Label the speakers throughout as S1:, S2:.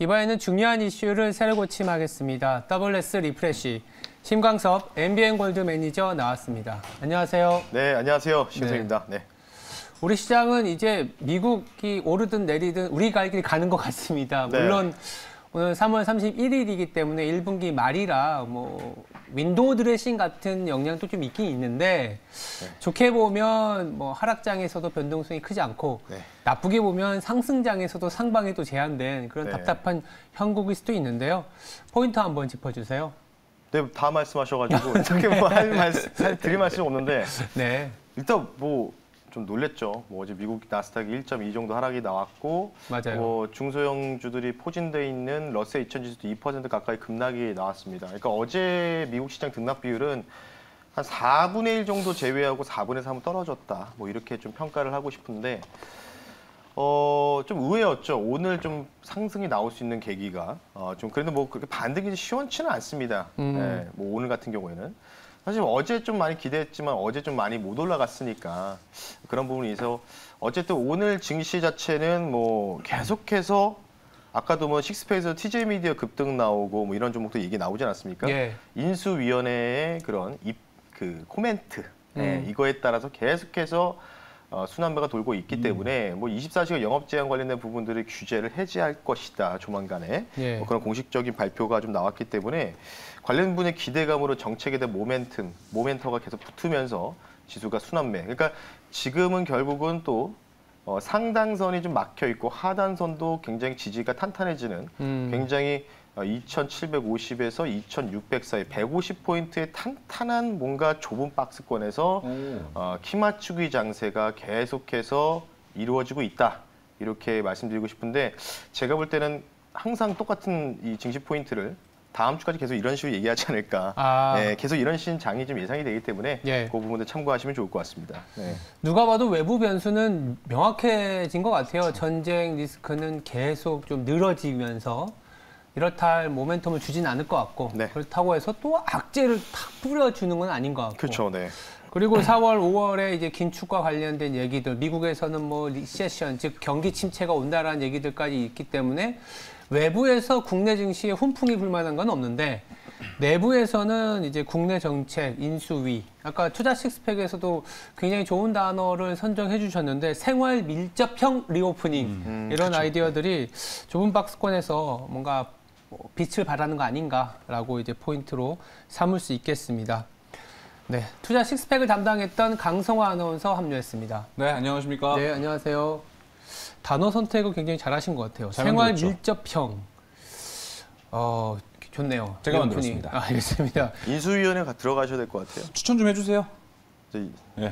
S1: 이번에는 중요한 이슈를 새로 고침하겠습니다. WS 리프레시. 심광섭 MBN 골드 매니저 나왔습니다. 안녕하세요.
S2: 네, 안녕하세요. 심성입니다. 네.
S1: 우리 시장은 이제 미국이 오르든 내리든 우리 갈 길 가는 것 같습니다.
S2: 네.
S1: 물론 오늘 3월 31일이기 때문에 1분기 말이라 뭐 윈도우 드레싱 같은 영향도 좀 있긴 있는데
S2: 네.
S1: 좋게 보면 뭐 하락장에서도 변동성이 크지 않고
S2: 네.
S1: 나쁘게 보면 상승장에서도 상방에 또 제한된 그런
S2: 네.
S1: 답답한 형국일 수도 있는데요. 포인트 한번 짚어주세요.
S2: 네, 다 말씀하셔가지고 어떻게 뭐 드릴 말씀이 없는데
S1: 네,
S2: 일단 뭐 좀 놀랬죠. 뭐 어제 미국 나스닥이 1.2 정도 하락이 나왔고,
S1: 맞아요.
S2: 뭐 중소형주들이 포진돼 있는 러셀 2000 지수도 2% 가까이 급락이 나왔습니다. 그러니까 어제 미국 시장 등락 비율은 한 4분의 1 정도 제외하고 4분의 3은 떨어졌다. 뭐 이렇게 좀 평가를 하고 싶은데. 좀 의외였죠. 오늘 좀 상승이 나올 수 있는 계기가 좀 그래도 뭐 그렇게 반등이 시원치는 않습니다. 네, 뭐 오늘 같은 경우에는 사실 어제 좀 많이 기대했지만 어제 좀 많이 못 올라갔으니까 그런 부분이 있어서 어쨌든 오늘 증시 자체는 뭐 계속해서 아까도 뭐 식스페이스 TJ 미디어 급등 나오고 뭐 이런 종목도 얘기 나오지 않았습니까?
S1: 예.
S2: 인수위원회의 그런 코멘트 이거에 따라서 계속해서 순환매가 돌고 있기 때문에 뭐 24시간 영업 제한 관련된 부분들을 규제를 해제할 것이다 조만간에
S1: 예.
S2: 뭐 그런 공식적인 발표가 좀 나왔기 때문에 관련 분의 기대감으로 정책에 대한 모멘터가 계속 붙으면서 지수가 순환매. 그러니까 지금은 결국은 또 상단선이 좀 막혀 있고 하단선도 굉장히 지지가 탄탄해지는 굉장히 2,750에서 2,600 사이 150포인트의 탄탄한 뭔가 좁은 박스권에서 키 맞추기 장세가 계속해서 이루어지고 있다. 이렇게 말씀드리고 싶은데 제가 볼 때는 항상 똑같은 이 증시 포인트를 다음 주까지 계속 이런 식으로 얘기하지 않을까. 네, 계속 이런 장이 좀 예상이 되기 때문에
S1: 예.
S2: 그 부분들 참고하시면 좋을 것 같습니다. 네.
S1: 누가 봐도 외부 변수는 명확해진 것 같아요. 전쟁 리스크는 계속 좀 늘어지면서 이렇다 할 모멘텀을 주진 않을 것 같고
S2: 네.
S1: 그렇다고 해서 또 악재를 탁 뿌려주는 건 아닌 것 같고
S2: 그렇죠. 네.
S1: 그리고 4월, 5월에 이제 긴축과 관련된 얘기들 미국에서는 뭐 리세션 즉 경기 침체가 온다라는 얘기들까지 있기 때문에 외부에서 국내 증시에 훈풍이 불 만한 건 없는데 내부에서는 이제 국내 정책, 인수위 아까 투자 식스팩에서도 굉장히 좋은 단어를 선정해 주셨는데 생활 밀접형 리오프닝 이런
S2: 그렇죠.
S1: 아이디어들이 좁은 박스권에서 뭔가 빛을 발하는 거 아닌가라고 이제 포인트로 삼을 수 있겠습니다. 네, 투자 식스팩을 담당했던 강성화 아나운서 합류했습니다.
S3: 네, 안녕하십니까?
S1: 네, 안녕하세요. 단어 선택을 굉장히 잘하신 것 같아요.
S3: 잘
S1: 생활
S3: 만들었죠.
S1: 밀접형. 좋네요.
S3: 제가
S1: 리오프닝.
S3: 만들었습니다.
S1: 알겠습니다.
S2: 인수위원회가 들어가셔야 될 것 같아요.
S3: 추천 좀 해주세요.
S2: 네.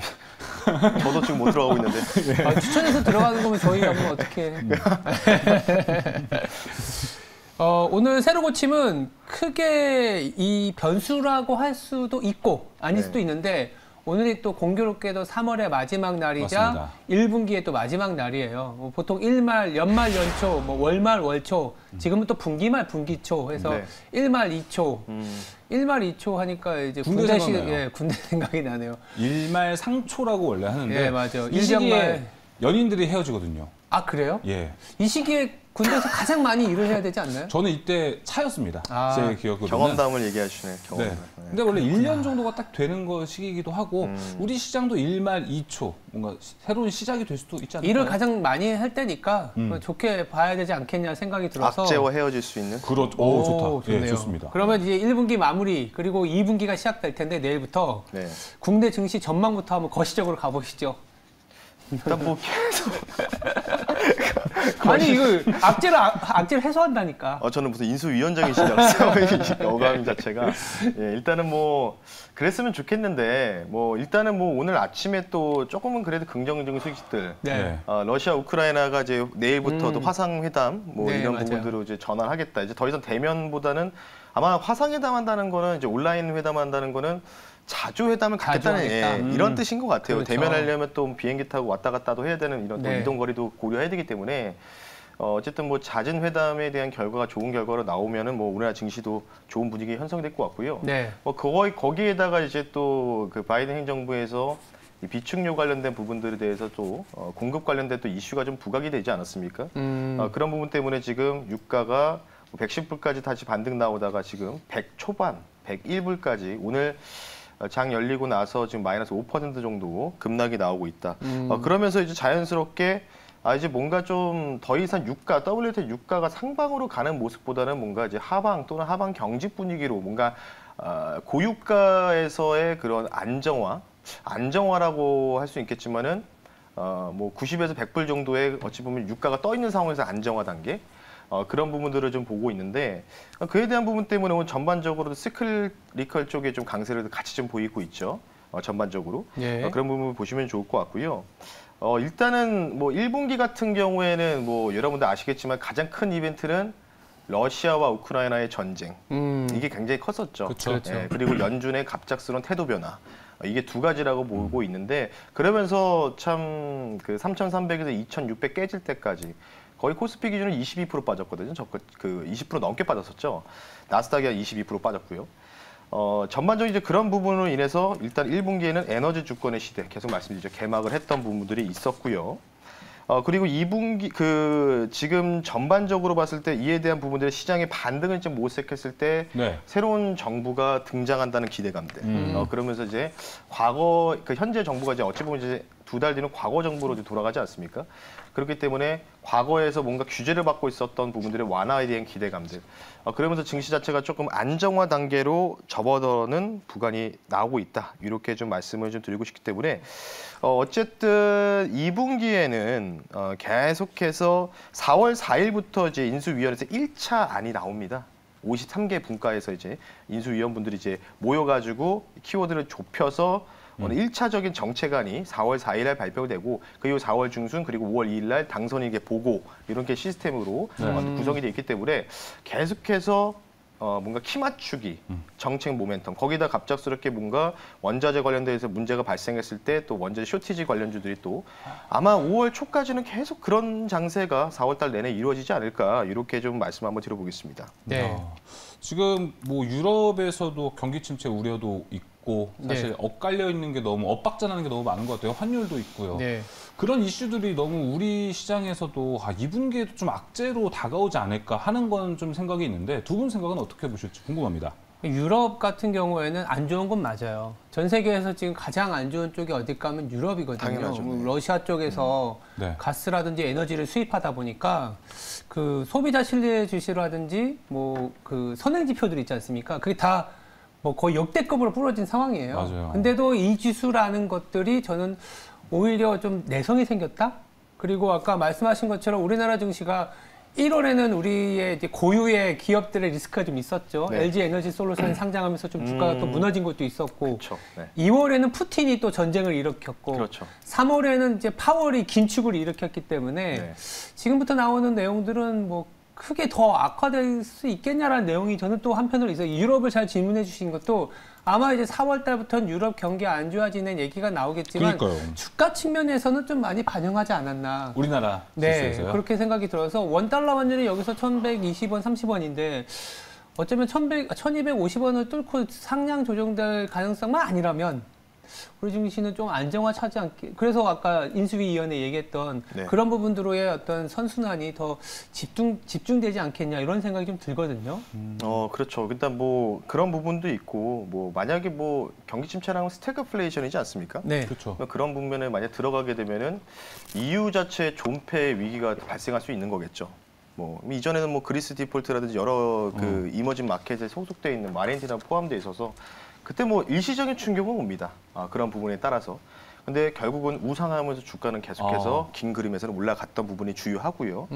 S2: 저도 지금 못 들어가고 있는데.
S1: 추천해서 들어가는 거면 저희 하면 어떻게 해. 오늘 새로 고침은 크게 이 변수라고 할 수도 있고 아닐 수도 있는데 오늘이 또 공교롭게도 3월의 마지막 날이자
S3: 맞습니다.
S1: 1분기의 또 마지막 날이에요. 보통 일말, 연말, 연초, 뭐 월말, 월초, 지금은 또 분기말, 분기초 해서
S2: 네.
S1: 일말, 이초. 일말, 이초 하니까 이제
S3: 군대 생각나요.
S1: 군대 생각이 나네요.
S3: 일말 상초라고 원래 하는데
S1: 예, 맞아요.
S3: 이 시기에
S1: 일정말.
S3: 연인들이 헤어지거든요.
S1: 아, 그래요?
S3: 예,
S1: 이 시기에 군대에서 가장 많이 일을 해야 되지 않나요?
S3: 저는 이때 차였습니다.
S1: 아,
S3: 제 기억으로는.
S2: 경험담을 얘기하시네.
S3: 네.
S2: 경험담.
S3: 근데 원래 1년 정도가 딱 되는 거 시기이기도 하고 우리 시장도 1말 2초 뭔가 새로운 시작이 될 수도 있지 않을까요?
S1: 일을 가장 많이 할 때니까 좋게 봐야 되지 않겠냐 생각이 들어서.
S2: 악재와 헤어질 수 있는.
S3: 그렇죠. 오, 좋다.
S1: 좋네요.
S3: 예, 좋습니다.
S1: 그러면 이제 1분기 마무리 그리고 2분기가 시작될 텐데 내일부터
S2: 네.
S1: 국내 증시 전망부터 한번 거시적으로 가보시죠.
S2: 일단 뭐 계속.
S1: 아니 이거 악재를 해소한다니까.
S2: 저는 무슨 인수위원장이신 줄 알았어요. 어감 자체가. 예, 일단은 뭐 그랬으면 좋겠는데 뭐 일단은 뭐 오늘 아침에 또 조금은 그래도 긍정적인 소식들.
S1: 네.
S2: 러시아 우크라이나가 이제 내일부터도 화상회담 뭐
S1: 네,
S2: 이런
S1: 맞아요.
S2: 부분들로 이제 전환하겠다. 이제 더 이상 대면보다는 아마 화상회담 한다는 거는 이제 온라인 회담한다는 거는 자주 회담을 갖겠다는
S1: 하겠다.
S2: 이런 뜻인 것 같아요.
S1: 그렇죠.
S2: 대면하려면 또 비행기 타고 왔다 갔다도 해야 되는 이런 또
S1: 네.
S2: 이동 거리도 고려해야 되기 때문에 어쨌든 뭐 잦은 회담에 대한 결과가 좋은 결과로 나오면은 뭐 우리나라 증시도 좋은 분위기 형성될 것 같고요.
S1: 네.
S2: 거기에다가 이제 또 그 바이든 행정부에서 이 비축료 관련된 부분들에 대해서 또 공급 관련된 또 이슈가 좀 부각이 되지 않았습니까? 그런 부분 때문에 지금 유가가 110불까지 다시 반등 나오다가 지금 100 초반, 101불까지 오늘 장 열리고 나서 지금 마이너스 5% 정도 급락이 나오고 있다. 그러면서 이제 자연스럽게 이제 뭔가 좀 더 이상 WTI 유가가 상방으로 가는 모습보다는 뭔가 이제 하방 또는 하방 경직 분위기로 뭔가 고유가에서의 그런 안정화라고 할 수 있겠지만은 뭐 90에서 100불 정도의 어찌 보면 유가가 떠 있는 상황에서 안정화 단계 그런 부분들을 좀 보고 있는데 그에 대한 부분 때문에 오늘 전반적으로 시클리컬 쪽에 좀 강세를 같이 좀 보이고 있죠. 전반적으로 그런 부분을 보시면 좋을 것 같고요. 일단은 뭐 1분기 같은 경우에는 뭐 여러분들 아시겠지만 가장 큰 이벤트는 러시아와 우크라이나의 전쟁 이게 굉장히 컸었죠.
S3: 그렇죠.
S2: 그리고 연준의 갑작스러운 태도 변화 이게 두 가지라고 보고 있는데 그러면서 참 그 3,300에서 2,600 깨질 때까지 거의 코스피 기준으로 22% 빠졌거든요. 그 20% 넘게 빠졌었죠. 나스닥이 한 22% 빠졌고요. 전반적으로 이제 그런 부분으로 인해서 일단 1분기에는 에너지 주권의 시대 계속 말씀드리죠. 개막을 했던 부분들이 있었고요. 그리고 2분기 지금 전반적으로 봤을 때 이에 대한 부분들의 시장의 반등을 좀 모색했을 때 새로운 정부가 등장한다는 기대감들. 그러면서 이제 과거 현재 정부가 이제 어찌 보면 이제 2달 뒤는 과거 정부로 돌아가지 않습니까? 그렇기 때문에 과거에서 뭔가 규제를 받고 있었던 부분들의 완화에 대한 기대감들. 그러면서 증시 자체가 조금 안정화 단계로 접어드는 구간이 나오고 있다. 이렇게 좀 말씀을 좀 드리고 싶기 때문에 어쨌든 2분기에는 계속해서 4월 4일부터 이제 인수위원회에서 1차 안이 나옵니다. 53개 분과에서 이제 인수위원분들이 이제 모여가지고 키워드를 좁혀서 오늘 1차적인 정책안이 4월 4일 날 발표되고 그 이후 4월 중순 그리고 5월 2일 날 당선인에게 보고 이렇게 시스템으로 구성이 돼 있기 때문에 계속해서 뭔가 키 맞추기, 정책 모멘텀 거기다 갑작스럽게 뭔가 원자재 관련돼서 문제가 발생했을 때 또 원자재 쇼티지 관련주들이 또 아마 5월 초까지는 계속 그런 장세가 4월 달 내내 이루어지지 않을까 이렇게 좀 말씀 한번 드려보겠습니다.
S1: 네.
S3: 지금 뭐 유럽에서도 경기 침체 우려도 있고 사실 엇갈려 있는 게 너무 엇박자나는 게 너무 많은 것 같아요. 환율도 있고요. 그런 이슈들이 너무 우리 시장에서도 2분기에도 좀 악재로 다가오지 않을까 하는 건 좀 생각이 있는데 두 분 생각은 어떻게 보실지 궁금합니다.
S1: 유럽 같은 경우에는 안 좋은 건 맞아요. 전 세계에서 지금 가장 안 좋은 쪽이 어딜까 하면 유럽이거든요.
S2: 당연하죠.
S1: 러시아 쪽에서 가스라든지 에너지를 수입하다 보니까 그 소비자 신뢰 지수라든지 뭐 그 선행 지표들 있지 않습니까? 그게 다 뭐 거의 역대급으로 부러진 상황이에요.
S3: 맞아요.
S1: 근데도 이 지수라는 것들이 저는 오히려 좀 내성이 생겼다? 그리고 아까 말씀하신 것처럼 우리나라 증시가 1월에는 우리의 이제 고유의 기업들의 리스크가 좀 있었죠. LG 에너지 솔루션이 상장하면서 좀 주가가 또 무너진 것도 있었고, 2월에는 푸틴이 또 전쟁을 일으켰고, 3월에는 이제 파월이 긴축을 일으켰기 때문에 지금부터 나오는 내용들은 뭐 크게 더 악화될 수 있겠냐라는 내용이 저는 또 한편으로 있어요. 유럽을 잘 질문해 주신 것도 아마 이제 4월 달부터는 유럽 경기 안 좋아지는 얘기가 나오겠지만 주가 측면에서는 좀 많이 반영하지 않았나.
S3: 우리나라
S1: 지수에서요? 그렇게 생각이 들어서 원달러 환율이 여기서 1,120원, 30원인데 어쩌면 1,250원을 뚫고 상향 조정될 가능성만 아니라면 우리 증시는 좀 안정화 차지 않게. 그래서 아까 인수위원회 얘기했던 그런 부분들로의 어떤 선순환이 더 집중되지 않겠냐 이런 생각이 좀 들거든요.
S2: 그렇죠. 일단 뭐 그런 부분도 있고 뭐 만약에 뭐 경기 침체라면 스태그플레이션이지 않습니까?
S3: 그렇죠.
S2: 그런 부분에 만약 들어가게 되면은 EU 자체 존폐 위기가 발생할 수 있는 거겠죠. 뭐 이전에는 뭐 그리스 디폴트라든지 여러 그 이머징 마켓에 소속돼 있는 아르헨티나 포함돼 있어서 그때 뭐 일시적인 충격은 옵니다. 그런 부분에 따라서. 근데 결국은 우상하면서 주가는 계속해서 긴 그림에서는 올라갔던 부분이 주요하고요.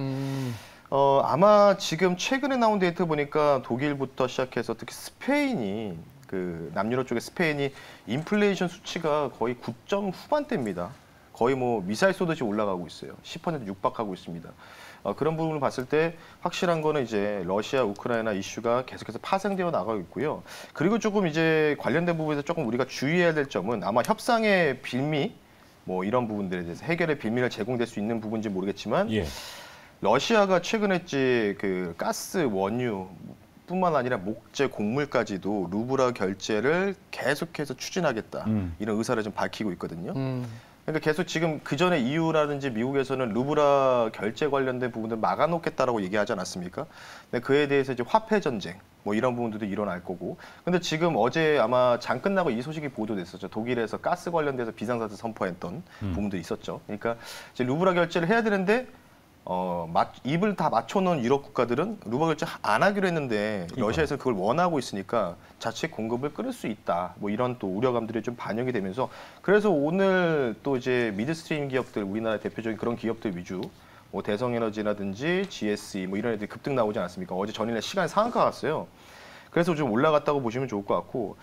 S2: 아마 지금 최근에 나온 데이터 보니까 독일부터 시작해서 특히 스페인이 그 남유럽 쪽의 스페인이 인플레이션 수치가 거의 9점 후반대입니다. 거의 뭐 미사일 쏘듯이 올라가고 있어요. 10% 육박하고 있습니다. 그런 부분을 봤을 때 확실한 거는 이제 러시아, 우크라이나 이슈가 계속해서 파생되어 나가고 있고요. 그리고 조금 이제 관련된 부분에서 조금 우리가 주의해야 될 점은 아마 협상의 빌미 뭐 이런 부분들에 대해서 해결의 빌미를 제공될 수 있는 부분인지 모르겠지만 러시아가 최근에 그 가스, 원유 뿐만 아니라 목재, 곡물까지도 루브라 결제를 계속해서 추진하겠다. 이런 의사를 좀 밝히고 있거든요. 그러니까 계속 지금 그전에 EU라든지 미국에서는 루브라 결제 관련된 부분들 막아놓겠다라고 얘기하지 않았습니까? 근데 그에 대해서 이제 화폐 전쟁 뭐 이런 부분들도 일어날 거고. 근데 지금 어제 아마 장 끝나고 이 소식이 보도됐었죠. 독일에서 가스 관련돼서 비상사태 선포했던 부분도 있었죠. 그러니까 이제 루브라 결제를 해야 되는데 입을 다 맞춰놓은 유럽 국가들은 루브라 결제 안 하기로 했는데 러시아에서 그걸 원하고 있으니까 자체 공급을 끊을 수 있다. 뭐 이런 또 우려감들이 좀 반영이 되면서 그래서 오늘 또 이제 미드스트림 기업들 우리나라 대표적인 그런 기업들 위주 뭐 대성에너지라든지 GSE 뭐 이런 애들이 급등 나오지 않았습니까? 어제 전일날 시간 상한가 갔어요. 그래서 좀 올라갔다고 보시면 좋을 것 같고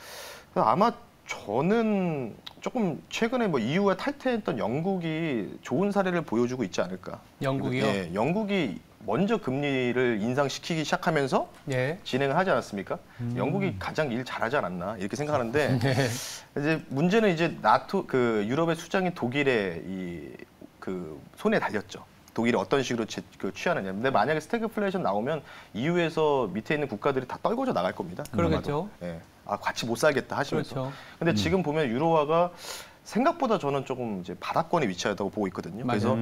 S2: 아마 저는 조금 최근에 뭐 EU가 탈퇴했던 영국이 좋은 사례를 보여주고 있지 않을까.
S1: 영국이요?
S2: 예, 영국이 먼저 금리를 인상시키기 시작하면서
S1: 예.
S2: 진행을 하지 않았습니까? 영국이 가장 일 잘하지 않았나 이렇게 생각하는데
S1: 네.
S2: 이제 문제는 이제 나토 그 유럽의 수장인 독일의 이 그 손에 달렸죠. 독일이 어떤 식으로 취하느냐. 근데 만약에 스태그플레이션 나오면 EU에서 밑에 있는 국가들이 다 떨궈져 나갈 겁니다.
S1: 그러겠죠.
S2: 예. 아, 같이 못 살겠다 하시면서.
S1: 그렇죠.
S2: 근데 지금 보면 유로화가 생각보다 저는 조금 이제 바닥권에 위치하다고 보고 있거든요. 그래서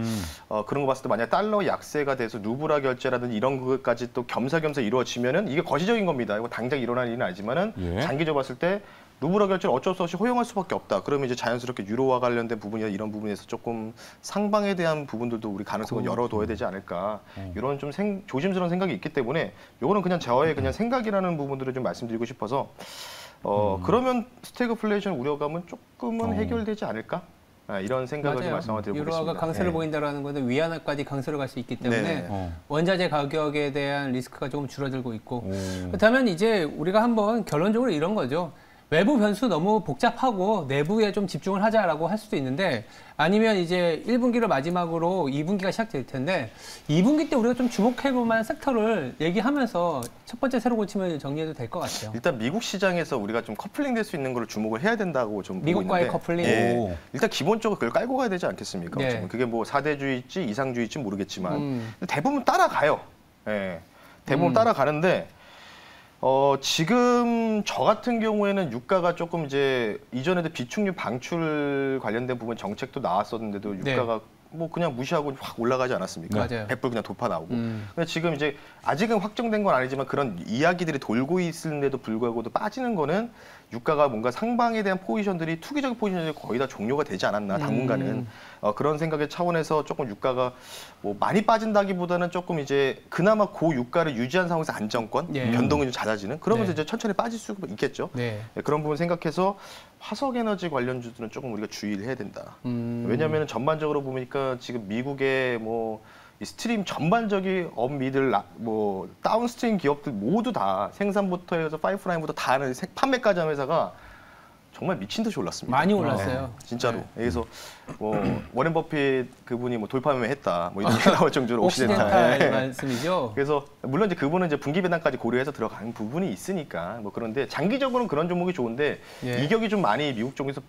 S2: 그런 거 봤을 때 만약 달러 약세가 돼서 루브라 결제라든지 이런 것까지 또 겸사겸사 이루어지면은 이게 거시적인 겁니다. 이거 당장 일어날 일은 아니지만은 장기적으로 봤을 때 루브라 결제를 어쩔 수 없이 허용할 수밖에 없다. 그러면 이제 자연스럽게 유로화 관련된 부분이나 이런 부분에서 조금 상방에 대한 부분들도 우리 가능성을 열어둬야 되지 않을까. 이런 좀 조심스러운 생각이 있기 때문에 요거는 그냥 저의 그냥 생각이라는 부분들을 좀 말씀드리고 싶어서 그러면 스태그플레이션 우려감은 조금은 해결되지 않을까? 이런 생각을 좀 말씀을 드리고 있습니다.
S1: 유로화가 강세를 보인다라는 것은 위안화까지 강세로 갈 수 있기 때문에 원자재 가격에 대한 리스크가 조금 줄어들고 있고 그렇다면 이제 우리가 한번 결론적으로 이런 거죠. 외부 변수 너무 복잡하고 내부에 좀 집중을 하자라고 할 수도 있는데 아니면 이제 1분기를 마지막으로 2분기가 시작될 텐데 2분기 때 우리가 좀 주목해 볼 만한 섹터를 얘기하면서 첫 번째 새로 고침을 정리해도 될 것 같아요.
S2: 일단 미국 시장에서 우리가 좀 커플링 될 수 있는 걸 주목을 해야 된다고 좀 보고 있는데
S1: 미국과의 커플링.
S2: 예, 일단 기본적으로 그걸 깔고 가야 되지 않겠습니까?
S1: 네.
S2: 그게 뭐 4대주의일지 이상주의일지 모르겠지만 대부분 따라가요. 예, 대부분 따라가는데 지금 저 같은 경우에는 유가가 조금 이제 이전에도 비축류 방출 관련된 부분 정책도 나왔었는데도 유가가 뭐 그냥 무시하고 확 올라가지 않았습니까?
S1: 맞아요.
S2: 100불 그냥 돌파 나오고. 근데 지금 이제 아직은 확정된 건 아니지만 그런 이야기들이 돌고 있는데도 불구하고도 빠지는 거는 유가가 뭔가 상방에 대한 포지션들이 투기적 포지션들이 거의 다 종료가 되지 않았나 당분간은 그런 생각의 차원에서 조금 유가가 뭐 많이 빠진다기보다는 조금 이제 그나마 고 유가를 유지한 상황에서 안정권 변동이 좀 잦아지는 그러면서 이제 천천히 빠질 수 있겠죠. 그런 부분 생각해서 화석에너지 관련주들은 조금 우리가 주의를 해야 된다. 왜냐하면 전반적으로 보니까 지금 미국의 뭐 이 스트림 전반적인 업미들 뭐 다운스트림 기업들 모두 다 생산부터 해서 파이프라인부터 다 하는 판매까지 하는 회사가 정말 미친 듯이 올랐습니다.
S1: 많이 올랐어요.
S2: 진짜로. 그래서 뭐 워렌 버핏 그분이 뭐 돌파매매했다 뭐 이런 게 나올 정도로
S1: 옥시덴탈 말씀이죠.
S2: 그래서 물론 이제 그분은 이제 분기 배당까지 고려해서 들어가는 부분이 있으니까 뭐 그런데 장기적으로는 그런 종목이 좋은데 이격이 좀 많이 미국 쪽에서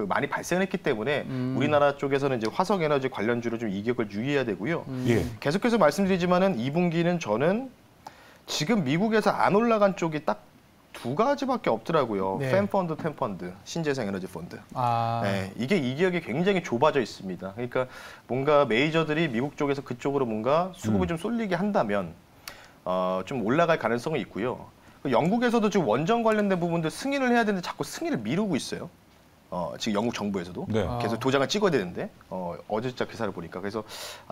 S2: 많이 발생했기 때문에 우리나라 쪽에서는 이제 화석 에너지 관련주로 좀 이격을 유의해야 되고요. 계속해서 말씀드리지만은 2분기는 저는 지금 미국에서 안 올라간 쪽이 딱 두 가지밖에 없더라고요. 팬펀드, 팬펀드, 신재생 에너지 펀드. 이게 이격이 굉장히 좁아져 있습니다. 그러니까 뭔가 메이저들이 미국 쪽에서 그쪽으로 뭔가 수급을 좀 쏠리게 한다면 좀 올라갈 가능성은 있고요. 영국에서도 지금 원전 관련된 부분들 승인을 해야 되는데 자꾸 승인을 미루고 있어요. 지금 영국 정부에서도 계속 도장을 찍어야 되는데 어제자 기사를 보니까 그래서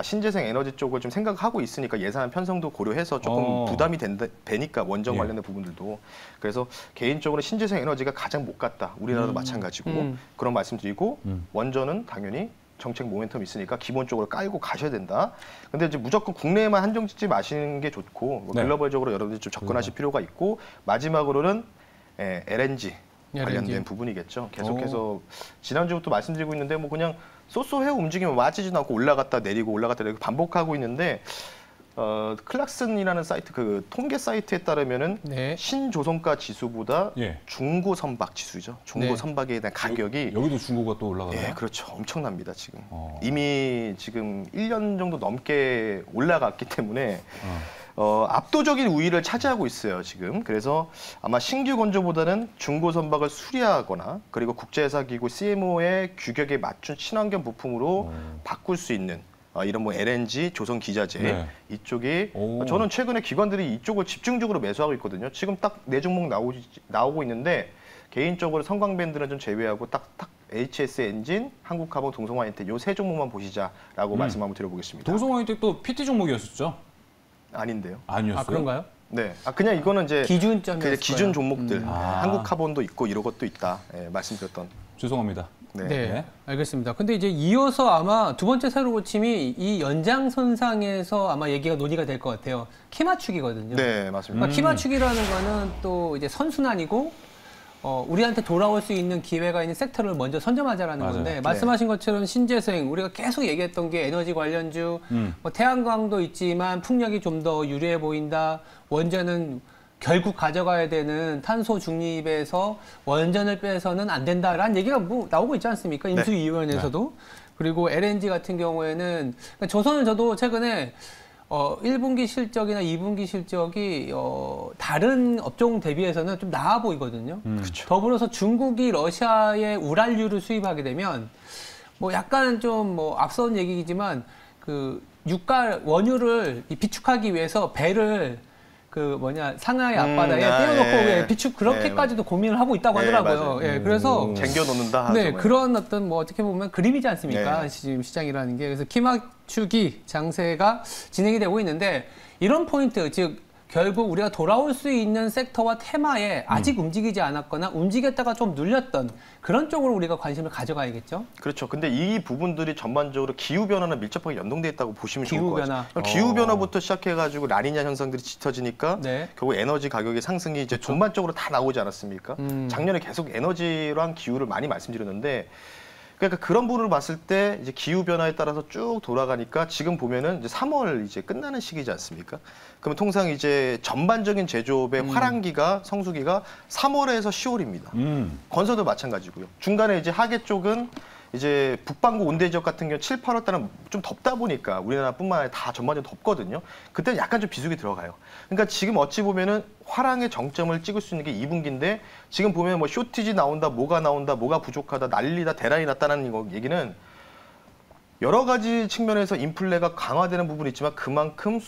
S2: 신재생 에너지 쪽을 좀 생각하고 있으니까 예산 편성도 고려해서 조금 부담이 되니까 원전 관련된 부분들도 그래서 개인적으로 신재생 에너지가 가장 못 갔다 우리나라도 마찬가지고 그런 말씀드리고 원전은 당연히 정책 모멘텀이 있으니까 기본적으로 깔고 가셔야 된다. 근데 이제 무조건 국내에만 한정 짓지 마시는 게 좋고 뭐 글로벌적으로 여러분들이 좀 접근하실 필요가 있고 마지막으로는 LNG 관련된 부분이겠죠. 계속해서 지난주부터 말씀드리고 있는데 뭐 그냥 쏘쏘해요 움직이면 맞지지도 않고 올라갔다 내리고 올라갔다 내리고 반복하고 있는데 클락슨이라는 사이트 그 통계 사이트에 따르면은 신조선가 지수보다 중고 선박 지수죠. 중고 선박에 대한 가격이
S3: 여기도 중고가 또 올라가나요?
S2: 그렇죠. 엄청납니다 지금. 이미 지금 1년 정도 넘게 올라갔기 때문에 압도적인 우위를 차지하고 있어요, 지금. 그래서 아마 신규 건조보다는 중고 선박을 수리하거나 그리고 국제회사기구 CMO의 규격에 맞춘 친환경 부품으로 바꿀 수 있는 이런 뭐 LNG, 조선 기자재
S3: 네.
S2: 이쪽이 저는 최근에 기관들이 이쪽을 집중적으로 매수하고 있거든요. 지금 딱 네 종목 나오고 있는데 개인적으로 성광밴드는 좀 제외하고 딱 HS 엔진, 한국카본, 동성화인텍 요 세 종목만 보시자라고 말씀 한번 드려보겠습니다.
S3: 동성화인텍도 PT 종목이었었죠?
S2: 아닌데요.
S3: 아니었어요?
S1: 그런가요?
S2: 네, 그냥 이거는 이제
S1: 기준점이었을
S2: 기준
S1: 거예요.
S2: 종목들, 한국카본도 있고 이런 것도 있다. 말씀드렸던.
S3: 죄송합니다.
S2: 네.
S1: 네, 알겠습니다. 근데 이제 이어서 아마 두 번째 새로 고침이 이 연장선상에서 아마 얘기가 논의가 될 것 같아요. 키 맞추기거든요.
S2: 네, 맞습니다.
S1: 그러니까 키 맞추기라는 거는 또 이제 선순환이고 우리한테 돌아올 수 있는 기회가 있는 섹터를 먼저 선점하자라는
S3: 맞아요.
S1: 건데
S3: 네.
S1: 말씀하신 것처럼 신재생 우리가 계속 얘기했던 게 에너지 관련주 뭐 태양광도 있지만 풍력이 좀 더 유리해 보인다. 원전은 결국 가져가야 되는 탄소 중립에서 원전을 빼서는 안 된다라는 얘기가 뭐 나오고 있지 않습니까? 인수위원회에서도. 그리고 LNG 같은 경우에는 그러니까 조선은 저도 최근에 1분기 실적이나 2분기 실적이 다른 업종 대비해서는 좀 나아 보이거든요.
S2: 그렇죠.
S1: 더불어서 중국이 러시아의 우랄유를 수입하게 되면 뭐 약간 좀 뭐 앞선 얘기이지만 그 유가 원유를 비축하기 위해서 배를 상하이 앞바다에 띄워놓고 비축 그렇게까지도 고민을 하고 있다고 하더라고요.
S2: 맞아요.
S1: 그래서
S2: 쟁겨 놓는다 하죠.
S1: 네, 그런 어떤 뭐 어떻게 보면 그림이지 않습니까?
S2: 네.
S1: 지금 시장이라는 게. 그래서 키 맞추기 장세가 진행이 되고 있는데 이런 포인트, 즉 결국 우리가 돌아올 수 있는 섹터와 테마에 아직 움직이지 않았거나 움직였다가 좀 눌렸던 그런 쪽으로 우리가 관심을 가져가야겠죠.
S2: 그렇죠. 근데 이 부분들이 전반적으로 기후변화랑 밀접하게 연동돼 있다고 보시면 좋을 것
S1: 기후변화.
S2: 같아요. 기후변화부터 시작해가지고 라니냐 현상들이 짙어지니까
S1: 네.
S2: 결국 에너지 가격의 상승이 이제 전반적으로 다 나오지 않았습니까? 작년에 계속 에너지랑 기후를 많이 말씀드렸는데 그러니까 그런 부분을 봤을 때 이제 기후 변화에 따라서 쭉 돌아가니까 지금 보면은 이제 3월 이제 끝나는 시기지 않습니까? 그러면 통상 이제 전반적인 제조업의 화랑기가 성수기가 3월에서 10월입니다. 건설도 마찬가지고요. 중간에 이제 하계 쪽은 이제 북반구 온대 지역 같은 경우 7, 8월 달은 좀 덥다 보니까 우리나라뿐만 아니라 다 전반적으로 덥거든요. 그때는 약간 좀 비수기 들어가요. 그러니까 지금 어찌 보면은 화랑의 정점을 찍을 수 있는 게 2분기인데 지금 보면 뭐 쇼티지 나온다, 뭐가 부족하다, 난리다, 대란이 났다는 거 얘기는 여러 가지 측면에서 인플레가 강화되는 부분이 있지만 그만큼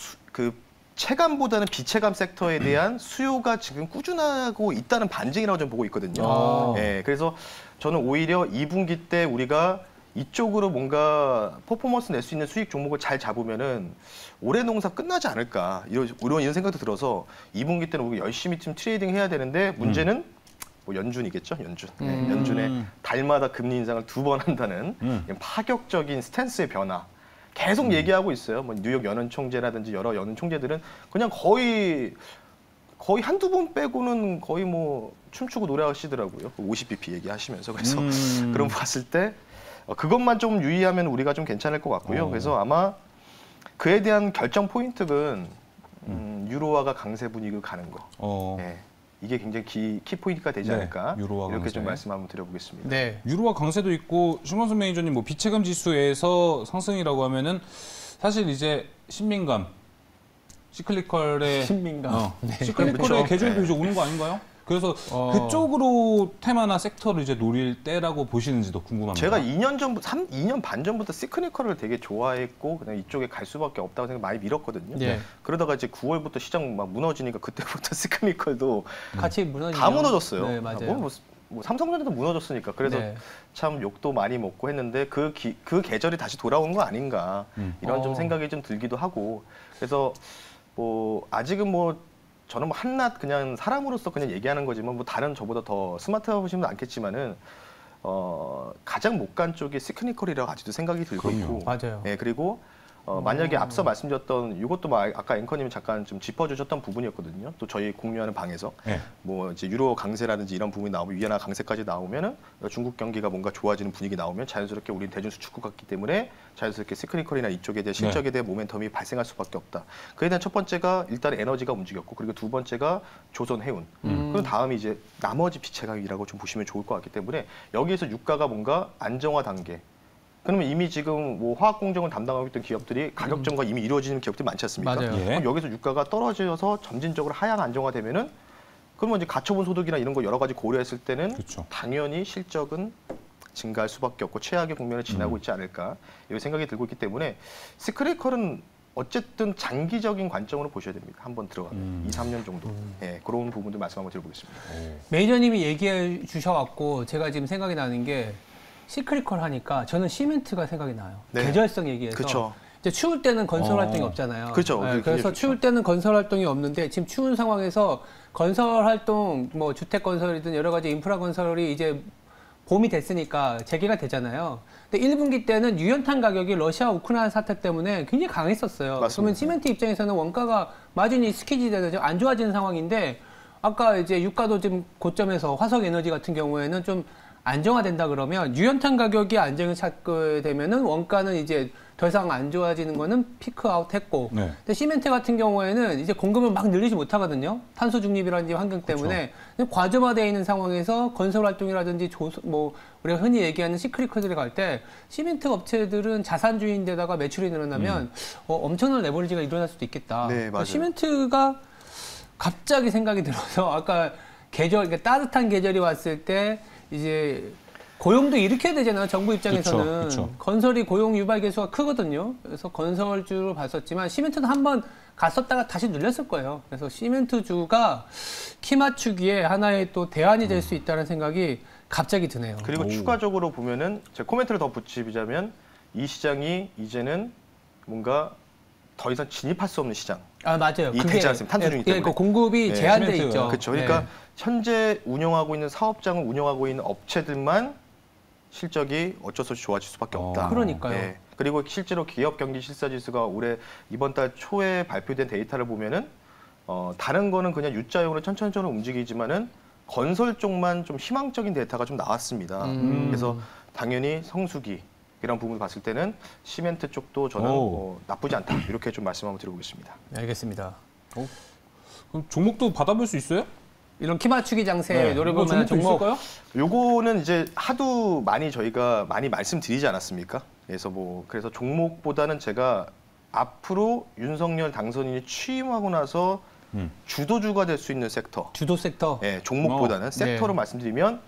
S2: 체감보다는 비체감 섹터에 대한 수요가 지금 꾸준하고 있다는 반증이라고 저는 보고 있거든요. 예, 그래서 저는 오히려 2분기 때 우리가 이쪽으로 뭔가 퍼포먼스 낼 수 있는 수익 종목을 잘 잡으면은 올해 농사 끝나지 않을까 이런 생각도 들어서 2분기 때는 우리가 열심히 좀 트레이딩 해야 되는데 문제는 뭐 연준이겠죠, 연준. 네, 연준의 달마다 금리 인상을 2번 한다는 파격적인 스탠스의 변화. 계속 얘기하고 있어요. 뭐 뉴욕 연은 총재라든지 여러 연은 총재들은 그냥 거의 한두 번 빼고는 거의 뭐 춤추고 노래하시더라고요. 50bp 얘기하시면서. 그래서 그런 거 봤을 때 그것만 좀 유의하면 우리가 좀 괜찮을 것 같고요. 그래서 아마 그에 대한 결정 포인트는 유로화가 강세 분위기로 가는 거. 네. 이게 굉장히 키포인트가 되지 않을까.
S3: 유로화
S2: 이렇게
S3: 강세.
S2: 좀 말씀 한번 드려보겠습니다.
S1: 네.
S3: 유로화 강세도 있고 신광수 매니저님 뭐 비체감 지수에서 상승이라고 하면은 사실 이제 신민감, 시클리컬의 시클리컬의 계절도 이제 오는 거 아닌가요? 그래서 그쪽으로 테마나 섹터를 이제 노릴 때라고 보시는지도 궁금합니다.
S2: 제가 2년 반 전부터 시크니컬을 되게 좋아했고 그냥 이쪽에 갈 수밖에 없다고 생각 많이 밀었거든요.
S1: 네.
S2: 그러다가 이제 9월부터 시장 막 무너지니까 그때부터 시크니컬도
S1: 같이 무너지죠.
S2: 다 무너졌어요.
S1: 네, 맞아요.
S2: 뭐 삼성전자도 무너졌으니까 그래서
S1: 네.
S2: 참 욕도 많이 먹고 했는데 그 계절이 다시 돌아오는 거 아닌가 이런 좀 생각이 좀 들기도 하고 그래서 뭐 아직은 뭐 저는 뭐 한낱 그냥 사람으로서 그냥 얘기하는 거지만 뭐 다른 저보다 더 스마트하시면 않겠지만은 가장 못 간 쪽이 시크니컬이라고 아직도 생각이 들고 있고
S1: 맞아요.
S2: 네, 그리고 만약에 앞서 말씀드렸던 이것도 아까 앵커님이 잠깐 좀 짚어주셨던 부분이었거든요. 또 저희 공유하는 방에서 뭐 이제 유로 강세라든지 이런 부분이 나오면 위안화 강세까지 나오면은 중국 경기가 뭔가 좋아지는 분위기 나오면 자연스럽게 우리는 대중 수출국 같기 때문에 자연스럽게 시크니컬이나 이쪽에 대한 실적에 대한 모멘텀이 발생할 수밖에 없다. 그에 대한 첫 번째가 일단 에너지가 움직였고 그리고 두 번째가 조선 해운. 그리고 다음이 이제 나머지 비체감이라고 좀 보시면 좋을 것 같기 때문에 여기에서 유가가 뭔가 안정화 단계. 그러면 이미 지금 뭐 화학 공정을 담당하고 있던 기업들이 가격 정가 이미 이루어지는 기업들이 많지 않습니까?
S1: 맞아요.
S3: 예.
S2: 그럼 여기서 유가가 떨어져서 점진적으로 하향 안정화되면은 그러면 이제 가처분 소득이나 이런 거 여러 가지 고려했을 때는
S3: 그렇죠.
S2: 당연히 실적은 증가할 수밖에 없고 최악의 국면을 지나고 있지 않을까 이런 생각이 들고 있기 때문에 스크래컬은 어쨌든 장기적인 관점으로 보셔야 됩니다. 한번 들어가면 2, 3년 정도. 예, 그런 부분도 말씀 한번 드려보겠습니다.
S1: 매니저님이 얘기해 주셔갖고 제가 지금 생각이 나는 게 시크릿컬 하니까 저는 시멘트가 생각이 나요.
S2: 네.
S1: 계절성 얘기해서.
S2: 그렇죠.
S1: 이제 추울 때는 건설 활동이 없잖아요.
S2: 그렇죠.
S1: 네,
S2: 그게
S1: 그래서
S2: 좋죠.
S1: 추울 때는 건설 활동이 없는데 지금 추운 상황에서 건설 활동, 뭐 주택 건설이든 여러 가지 인프라 건설이 이제 봄이 됐으니까 재개가 되잖아요. 근데 1분기 때는 유연탄 가격이 러시아 우크라이나 사태 때문에 굉장히 강했었어요.
S2: 맞습니다.
S1: 그러면 시멘트 입장에서는 원가가 마진이 스키지되는 안 좋아지는 상황인데 아까 이제 유가도 지금 고점에서 화석 에너지 같은 경우에는 좀 안정화된다 그러면 유연탄 가격이 안정을 찾게 되면은 원가는 이제 더 이상 안 좋아지는 거는 피크아웃 했고
S3: 네.
S1: 근데 시멘트 같은 경우에는 이제 공급을 막 늘리지 못하거든요. 탄소 중립이라든지 환경 때문에 과점화되어 있는 상황에서 건설 활동이라든지 뭐 우리가 흔히 얘기하는 시크릿컬들이 갈 때 시멘트 업체들은 자산주의인데다가 매출이 늘어나면 엄청난 레버리지가 일어날 수도 있겠다.
S2: 네,
S1: 그러니까
S2: 맞아요.
S1: 시멘트가 갑자기 생각이 들어서 아까 그러니까 따뜻한 계절이 왔을 때 이제 고용도 일으켜야 되잖아요. 정부 입장에서는.
S3: 그쵸.
S1: 건설이 고용 유발 계수가 크거든요. 그래서 건설주로 봤었지만 시멘트는 한번 갔었다가 다시 눌렸을 거예요. 그래서 시멘트주가 키 맞추기에 하나의 또 대안이 될 수 있다는 생각이 갑자기 드네요.
S2: 그리고 추가적으로 보면은 제가 코멘트를 더 붙이자면 이 시장이 이제는 뭔가 더 이상 진입할 수 없는 시장.
S1: 아, 맞아요.
S2: 이 되지 않습니다. 탄소 중립 때문에.
S1: 그 공급이
S2: 네,
S1: 제한돼
S3: 시멘트가.
S1: 있죠.
S2: 그렇죠. 그러니까
S1: 네.
S2: 현재 운영하고 있는 사업장을 운영하고 있는 업체들만 실적이 어쩔 수 없이 좋아질 수밖에 없다.
S1: 그러니까요.
S2: 예. 그리고 실제로 기업 경기 실사 지수가 올해 이번 달 초에 발표된 데이터를 보면은 다른 거는 그냥 U자형으로 천천히 움직이지만은 건설 쪽만 좀 희망적인 데이터가 좀 나왔습니다. 그래서 당연히 성수기 이런 부분을 봤을 때는 시멘트 쪽도 저는 나쁘지 않다 이렇게 좀 말씀 한번 드려보겠습니다.
S1: 네, 알겠습니다.
S3: 그럼 종목도 받아볼 수 있어요?
S1: 이런 키 맞추기 장세 노려볼 만한
S3: 종목
S1: 종목.
S3: 있을까요?
S2: 요거는 이제 하도 많이 저희가 많이 말씀드리지 않았습니까? 그래서 종목보다는 제가 앞으로 윤석열 당선인이 취임하고 나서 주도주가 될 수 있는 섹터,
S1: 주도 섹터.
S2: 예, 종목보다는 섹터로 말씀드리면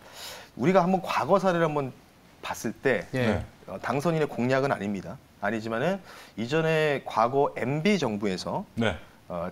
S2: 우리가 한번 과거 사례를 한번 봤을 때
S1: 예.
S2: 당선인의 공약은 아닙니다. 아니지만은 이전에 과거 MB 정부에서
S3: 네.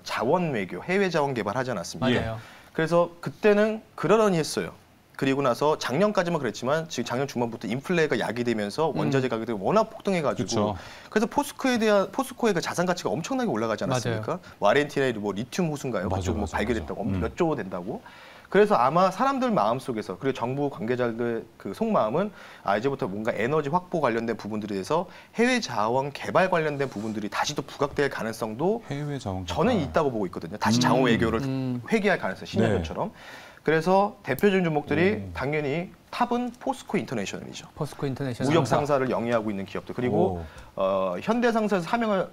S2: 자원 외교, 해외 자원 개발하지 않았습니까?
S1: 맞아요.
S2: 그래서 그때는 그러려니 했어요. 그리고 나서 작년까지만 그랬지만 지금 작년 중반부터 인플레가 야기되면서 원자재 가격이 워낙 폭등해가지고
S3: 그쵸.
S2: 그래서 포스코의 그 자산 가치가 엄청나게 올라가지 않았습니까? 뭐 아르헨티나에 뭐 리튬 호수인가요?
S3: 맞아,
S2: 그쪽 뭐
S3: 맞아,
S2: 발견됐다고
S3: 맞아.
S2: 몇 조 된다고. 그래서 아마 사람들 마음 속에서 그리고 정부 관계자들 그 속마음은 이제부터 뭔가 에너지 확보 관련된 부분들에 대해서 해외 자원 개발 관련된 부분들이 다시 또 부각될 가능성도
S3: 해외 자원
S2: 저는 있다고 보고 있거든요. 다시 장호 외교를 회귀할 가능성, 신여름처럼. 그래서 대표적인 종목들이 당연히 탑은 포스코 인터내셔널이죠.
S1: 포스코 인터내셔널.
S2: 무역 상사를 영위하고 있는 기업들. 그리고 현대상사에서 사명을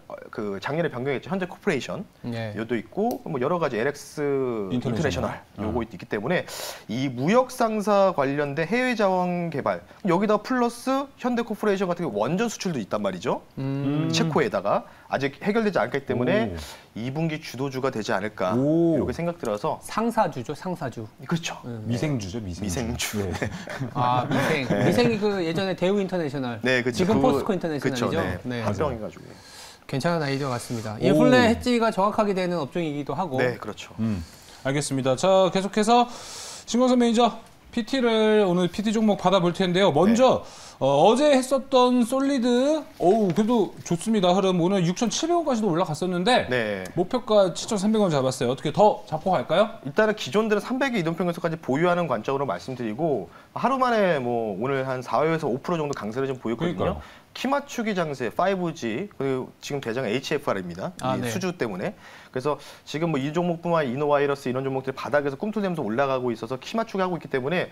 S2: 작년에 변경했죠. 현대 코퍼레이션.
S1: 예.
S2: 요도 있고 뭐 여러 가지 LX 인터내셔널 요거 있기 때문에 이 무역 상사 관련된 해외 자원 개발 여기다 플러스 현대 코퍼레이션 같은 경우 원전 수출도 있단 말이죠. 체코에다가 아직 해결되지 않기 때문에 2분기 주도주가 되지 않을까 이렇게 생각 들어서
S1: 상사주죠, 상사주.
S2: 그렇죠.
S3: 미생주죠, 미생주.
S2: 미생주.
S3: 네.
S1: 아, 미생. 미생이 그 예전에 대우 인터내셔널.
S2: 네, 그쵸.
S1: 지금 포스코 인터내셔널이죠.
S2: 그쵸, 네.
S1: 네.
S2: 합병해가지고.
S1: 괜찮은 아이디어 같습니다. 인플레 해지가 정확하게 되는 업종이기도 하고.
S2: 네, 그렇죠.
S3: 알겠습니다. 자, 계속해서 신광선 매니저 PT를 오늘 PT 종목 받아볼 텐데요. 먼저 어제 했었던 솔리드, 그래도 좋습니다. 흐름 오늘 6,700원까지도 올라갔었는데
S2: 네.
S3: 목표가 7,300원 잡았어요. 어떻게 더 잡고 갈까요?
S2: 일단은 기존들은 300의 이동평균선까지 보유하는 관점으로 말씀드리고 하루 만에 뭐 오늘 한 4에서 5% 정도 강세를 좀 보였거든요.
S3: 그러니까요.
S2: 키 맞추기 장세, 5G 그리고 지금 대장 HFR입니다. 이
S1: 네.
S2: 수주 때문에. 그래서 지금 뭐 이 종목뿐만 아니라 이노바이러스 이런 종목들이 바닥에서 꿈틀대면서 올라가고 있어서 키 맞추기 하고 있기 때문에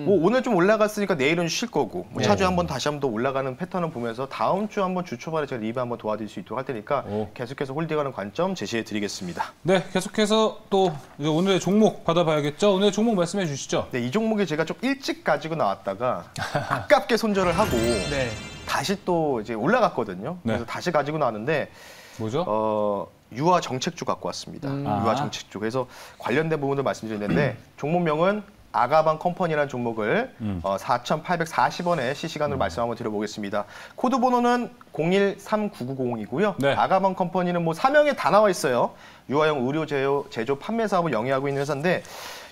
S2: 뭐 오늘 좀 올라갔으니까 내일은 쉴 거고 뭐 차주에 한번 다시 한번 더 올라가는 패턴을 보면서 다음 주 한번 주 초반에 제가 리뷰 한번 도와드릴 수 있도록 할 테니까 계속해서 홀딩하는 관점 제시해 드리겠습니다.
S3: 네, 계속해서 또 이제 오늘의 종목 받아봐야겠죠. 오늘의 종목 말씀해 주시죠.
S2: 네, 이 종목이 제가 좀 일찍 가지고 나왔다가 아깝게 손절을 하고
S1: 네.
S2: 다시 또 이제 올라갔거든요.
S3: 네.
S2: 그래서 다시 가지고 나왔는데
S3: 뭐죠?
S2: 유아 정책주 갖고 왔습니다. 유아 정책주. 그래서 관련된 부분들 말씀드리는데 종목명은 아가방 컴퍼니라는 종목을 4,840원에 실시간으로 말씀 한번 드려보겠습니다. 코드 번호는 013990이고요.
S3: 네.
S2: 아가방 컴퍼니는 뭐 사명에 다 나와 있어요. 유아용 의료 제조 판매 사업을 영위하고 있는 회사인데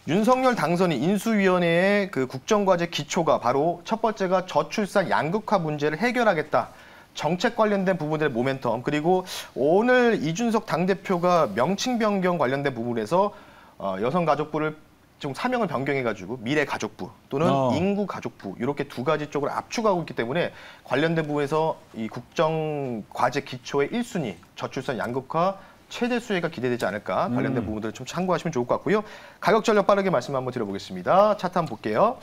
S2: 윤석열 당선인 인수위원회의 그 국정과제 기초가 바로 첫 번째가 저출산 양극화 문제를 해결하겠다. 정책 관련된 부분들의 모멘텀, 그리고 오늘 이준석 당대표가 명칭 변경 관련된 부분에서 여성가족부를 좀 사명을 변경해가지고 미래가족부 또는 인구가족부 이렇게 두 가지 쪽으로 압축하고 있기 때문에 관련된 부분에서 이 국정과제 기초의 1순위 저출산 양극화 최대 수혜가 기대되지 않을까 관련된 부분들을 좀 참고하시면 좋을 것 같고요. 가격 전략 빠르게 말씀 한번 드려보겠습니다. 차트 한번 볼게요.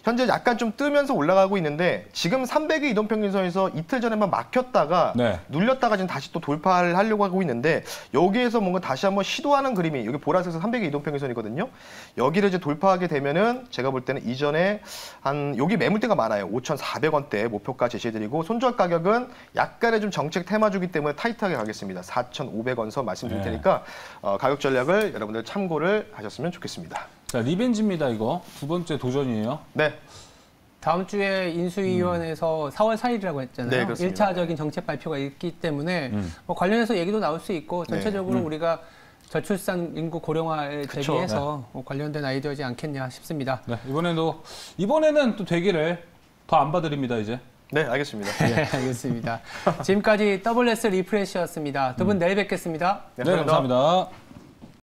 S2: 현재 약간 좀 뜨면서 올라가고 있는데 지금 300의 이동평균선에서 이틀 전에만 막혔다가 눌렸다가 지금 다시 또 돌파를 하려고 하고 있는데 여기에서 뭔가 다시 한번 시도하는 그림이 여기 보라색에서 300의 이동평균선이거든요. 여기를 이제 돌파하게 되면은 제가 볼 때는 이전에 한 여기 매물대가 많아요. 5,400원대 목표가 제시해드리고 손절 가격은 약간의 좀 정책 테마주기 때문에 타이트하게 가겠습니다. 4,500원 선 말씀드릴 테니까 가격 전략을 여러분들 참고를 하셨으면 좋겠습니다.
S3: 자, 리벤지입니다, 이거. 두 번째 도전이에요.
S2: 네.
S1: 다음 주에 인수위원회에서 4월 4일이라고 했잖아요.
S2: 네, 그렇습니다.
S1: 1차적인 정책 발표가 있기 때문에 뭐 관련해서 얘기도 나올 수 있고 전체적으로 우리가 저출산 인구 고령화에 대비해서 뭐 관련된 아이디어지 않겠냐 싶습니다.
S3: 네, 이번에는 또 되기를 더 안 봐드립니다, 이제.
S2: 네, 알겠습니다.
S1: 네, 알겠습니다. 지금까지 WS 리프레시였습니다. 두 분 내일 뵙겠습니다.
S3: 네, 감사합니다.